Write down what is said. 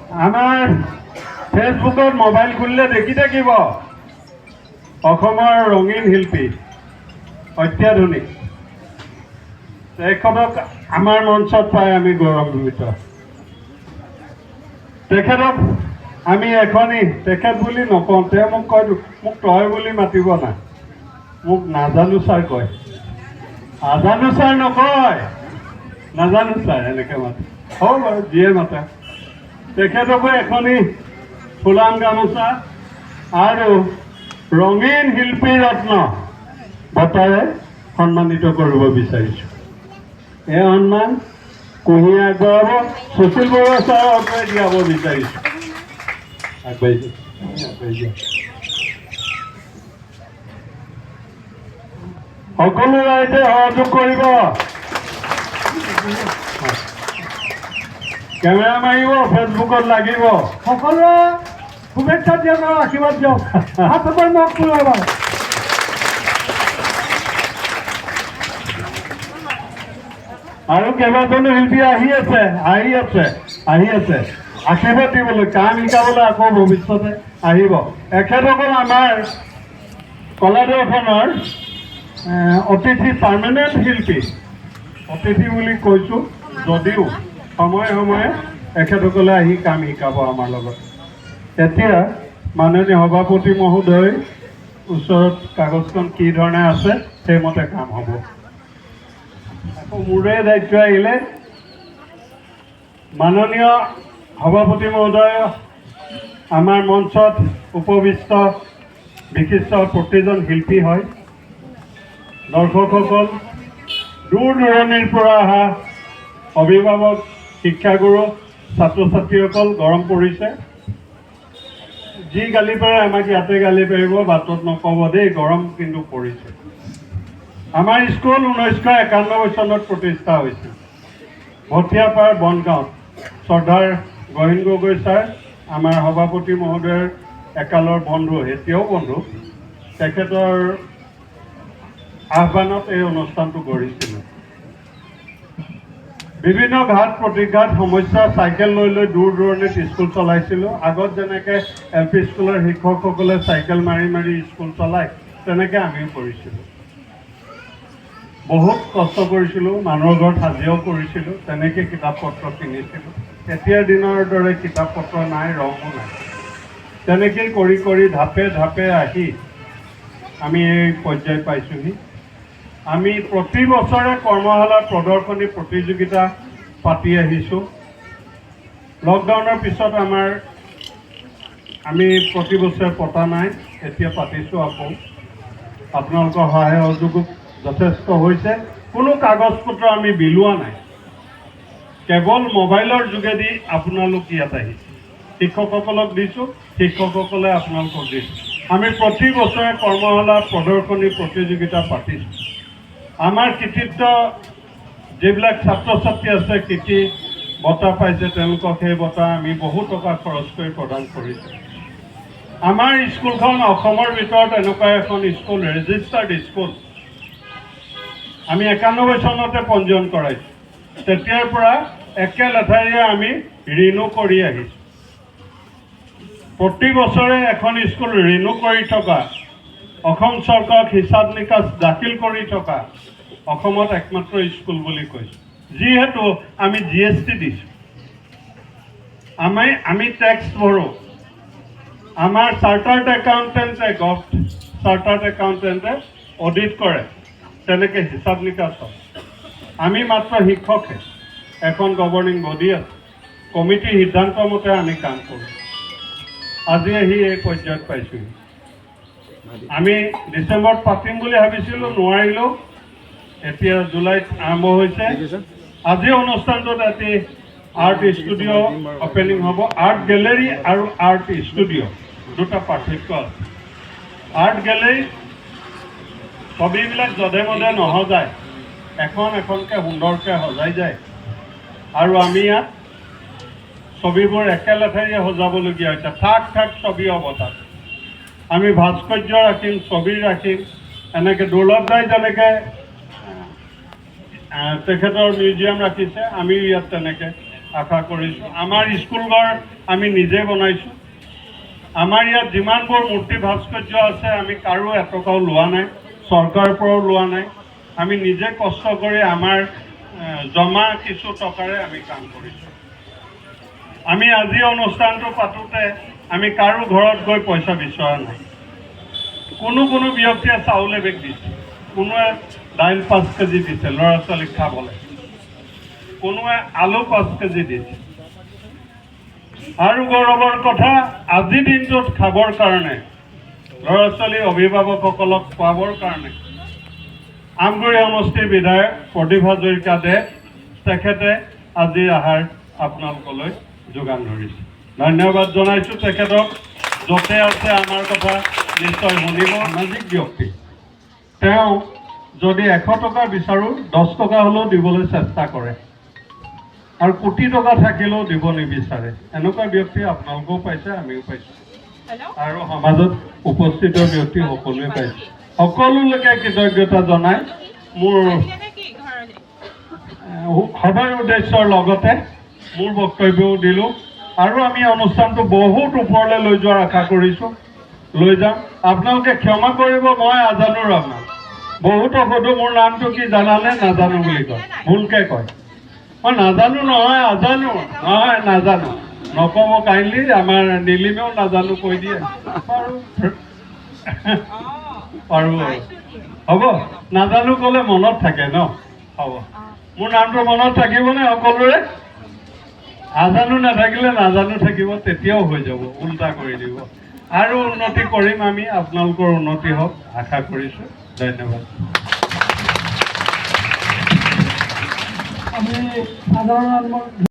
আমাৰ ফেচবুকত মোবাইল খুলিলে দেখি থাকিব অসমৰ ৰঙীন শিল্পী অত্যাধুনিক তেখেতক আমাৰ মঞ্চত পাই আমি গৌৰৱান্বিত। তেখেতক আমি এখনি তেখেত বুলি নকওঁ, তেওঁ মোক কয় মোক তই বুলি মাতিব না, মোক নাজানো ছাৰ কয়, নাজানো ছাৰ নকয়, নাজানো ছাৰ এনেকৈ মাতে। হ'ব বাৰু যিয়ে মাতে। তেখেতকো এখনি ফুলাম গামোচা আৰু ৰঙীন শিল্পী ৰত্ন বঁটাৰে সন্মানিত কৰিব বিচাৰিছোঁ। এই সন্মান কুঁহিয়া আগবঢ়াব সুশীল বৰুৱা ছাৰৰ হকে দিয়াব বিচাৰিছোঁ। আগবাঢ়ি সকলো ৰাইজে সহযোগ কৰিব। কেমেৰা মাৰিব, ফেচবুকত লাগিব। সকলোৱে শুভেচ্ছা দিয়ক আৰু আশীৰ্বাদ দিয়ক। হাত চাপৰ মোক এবাৰ। আৰু কেইবাজনো শিল্পী আহি আছে আশীৰ্বাদ দিবলৈ, কাম শিকাবলৈ আকৌ ভৱিষ্যতে আহিব। এখেতসকল আমাৰ কলাদৰ্শনৰ অতিথি পাৰ্মানেণ্ট শিল্পী। অতিথি বুলি কৈছোঁ যদিও সময়ে সময়ে এখেতসকলে আহি কাম শিকাব আমাৰ লগত। এতিয়া মাননীয় সভাপতি মহোদয় ওচৰত কাগজখন কি ধৰণে আছে সেইমতে কাম হ'ব। আকৌ মোৰে দায়িত্ব আহিলে মাননীয় সভাপতি মহোদয় আমাৰ মঞ্চত উপবিষ্ট বিশিষ্ট প্ৰতিজন শিল্পী হয়। দৰ্শকসকল, দূৰ দূৰণিৰ পৰা অহা অভিভাৱক, শিক্ষাগুৰু, ছাত্ৰ ছাত্ৰীসকল গৰম পৰিছে। যি গালি পাৰে আমাক ইয়াতে গালি পাৰিব, বাটত নক'ব দেই, গৰম কিন্তু পৰিছে। আমাৰ স্কুল 1991 চনত প্ৰতিষ্ঠা হৈছিল ভটিয়াপাৰ বনগাঁৱত। শ্ৰদ্ধাৰ গহীন গগৈ ছাৰ আমাৰ সভাপতি মহোদয়ৰ একালৰ বন্ধু, এতিয়াও বন্ধু। তেখেতৰ আহ্বানত এই অনুষ্ঠানটো গঢ়িছিলোঁ। বিভিন্ন ঘাট প্ৰতিঘাত সমস্যা চাইকেল লৈ লৈ দূৰ দূৰণিত স্কুল চলাইছিলোঁ। আগত যেনেকৈ LP স্কুলৰ শিক্ষকসকলে চাইকেল মাৰি মাৰি স্কুল চলায়, তেনেকৈ আমিও কৰিছিলোঁ। বহুত কষ্ট কৰিছিলোঁ, মানুহৰ ঘৰত হাজিৰাও কৰিছিলোঁ, তেনেকৈ কিতাপ পত্ৰ কিনিছিলোঁ। এতিয়াৰ দিনৰ দৰে কিতাপ পত্ৰ নাই, ৰঙো নাই। তেনেকেই কৰি কৰি ধাপে ধাপে আহি আমি এই পৰ্যায় পাইছোঁহি। আমি প্ৰতি বছৰে কৰ্মশালা প্ৰদৰ্শনী প্ৰতিযোগিতা পাতি আহিছোঁ। লকডাউনৰ পিছত আমি প্ৰতি বছৰে পতা নাই, এতিয়া পাতিছোঁ আকৌ। আপোনালোকৰ সহায় সহযোগ যথেষ্ট হৈছে। কোনো কাগজ পত্ৰ আমি বিলোৱা নাই, কেৱল মোবাইলৰ যোগেদি আপোনালোক ইয়াত আহিছে। শিক্ষকসকলক দিছোঁ, শিক্ষকসকলে আপোনালোকক দিছোঁ। আমি প্ৰতি বছৰে কৰ্মশালা প্ৰদৰ্শনী প্ৰতিযোগিতা পাতিছোঁ। আমাৰ কৃতিত্ব যিবিলাক ছাত্ৰ ছাত্ৰী আছে, কৃতি বঁটা পাইছে, তেওঁলোকক সেই বঁটা আমি বহু টকা খৰচ কৰি প্ৰদান কৰিছোঁ। আমাৰ স্কুলখন অসমৰ ভিতৰত এনেকুৱা এখন স্কুল, ৰেজিষ্টাৰ্ড স্কুল। আমি 91 চনতে পঞ্জীয়ন কৰাইছোঁ। তেতিয়াৰ পৰা একে লেঠাৰিৰে আমি ৰিনিউ কৰি আহিছোঁ। প্ৰতি বছৰে এখন স্কুল ৰিনিউ কৰি থকা, অসম চৰকাৰক হিচাপ নিকাচ দাখিল কৰি থকা অসমত একমাত্ৰ স্কুল বুলি কৈছোঁ। যিহেতু আমি GST দিছোঁ, আমি টেক্স ভৰোঁ। আমাৰ চাৰ্টাৰ্ড একাউণ্টেণ্টে অডিট কৰে, তেনেকৈ হিচাপ নিকাচ হয়। আমি মাত্ৰ শিক্ষকহে। এখন গভৰ্ণিং বডি আছে, কমিটিৰ সিদ্ধান্ত মতে আমি কাম কৰোঁ। আজি আহি এই পৰ্যায়ত পাইছোঁহি। আমি ডিচেম্বৰত পাতিম বুলি ভাবিছিলোঁ, নোৱাৰিলোঁ। এতিয়া জুলাইত আৰম্ভ হৈছে। আজি অনুষ্ঠানটোত এটি আৰ্ট ষ্টুডিঅ' অপেনিং হ'ব। আৰ্ট গেলেৰী আৰু আৰ্ট ষ্টুডিঅ' দুটা পাৰ্থক্য আছে। আৰ্ট গেলেৰী ছবিবিলাক যধে মধে নহজায়, এখন এখনকৈ সুন্দৰকৈ সজাই যায়। আৰু আমি ইয়াত ছবিবোৰ একে লেঠাৰিয়ে সজাবলগীয়া হৈছে। ঠাক ঠাক ছবি হ'ব তাত। আমি ভাস্কৰ্য ৰাখিম, ছবি ৰাখিম। এনেকৈ দুৰ্লভ দাই যেনেকৈ তেখেতৰ মিউজিয়াম ৰাখিছে, আমিও ইয়াত তেনেকৈ আশা কৰিছোঁ। আমাৰ স্কুলঘৰ আমি নিজে বনাইছোঁ। আমাৰ ইয়াত যিমানবোৰ মূৰ্তি ভাস্কৰ্য আছে আমি কাৰো এটকাও লোৱা নাই, চৰকাৰৰ পৰাও লোৱা নাই। আমি নিজে কষ্ট কৰি আমাৰ জমা কিছু টকাৰে আমি কাম কৰিছোঁ। আমি আজি অনুষ্ঠানটো পাতোঁতে আমি কাৰো ঘৰত গৈ পইচা বিচৰা নাই। কোনো ব্যক্তিয়ে চাউল এবেগ দিছে, কোনোৱে দাইল 5 কেজি দিছে ল'ৰা ছোৱালীক খাবলৈ, কোনোৱে আলু 5 কেজি দিছে। আৰু গৌৰৱৰ কথা, আজিৰ দিনটোত খাবৰ কাৰণে ল'ৰা ছোৱালী অভিভাৱকসকলক খুৱাবৰ কাৰণে আমগুৰি সমষ্টিৰ বিধায়ক প্ৰদীপ হাজৰিকা দে তেখেতে আজিৰ আহাৰ আপোনালোকলৈ যোগান ধৰিছে। ধন্যবাদ জনাইছোঁ তেখেতক। য'তে আছে আমাৰ কথা নিশ্চয় শুনিব। সামাজিক ব্যক্তি, তেওঁ যদি 100 টকা বিচাৰোঁ 10 টকা হ'লেও দিবলৈ চেষ্টা কৰে, আৰু কোটি টকা থাকিলেও দিব নিবিচাৰে। এনেকুৱা ব্যক্তি আপোনালোকেও পাইছে, আমিও পাইছোঁ, আৰু সমাজত উপস্থিত ব্যক্তি সকলোৱে পাইছে। সকলোলৈকে কৃতজ্ঞতা জনাই মোৰ সভাৰ উদ্দেশ্যৰ লগতে মোৰ বক্তব্যও দিলোঁ। আৰু আমি অনুষ্ঠানটো বহুত ওপৰলৈ লৈ যোৱাৰ আশা কৰিছোঁ, লৈ যাম। আপোনালোকে ক্ষমা কৰিব, মই নাজানো। আপোনাক বহুতো সোধো মোৰ নামটো কি জানানে, নাজানো বুলি কয়, ভুলকৈ কয়। মই নাজানো নহয়, আজানো নহয়, নাজানো নক'ব কাইণ্ডলি। আমাৰ নীলিমেও নাজানো কৈ দিয়ে। পাৰোঁ হ'ব, নাজানো ক'লে মনত থাকে ন। হ'ব, মোৰ নামটো মনত থাকিবনে সকলোৰে? আজানো নাথাকিলে নাজানো থাকিব, তেতিয়াও হৈ যাব, উল্টা কৰি দিব। আৰু উন্নতি কৰিম আমি, আপোনালোকৰ উন্নতি হওক আশা কৰিছোঁ। ধন্যবাদ। আমি সাধাৰণ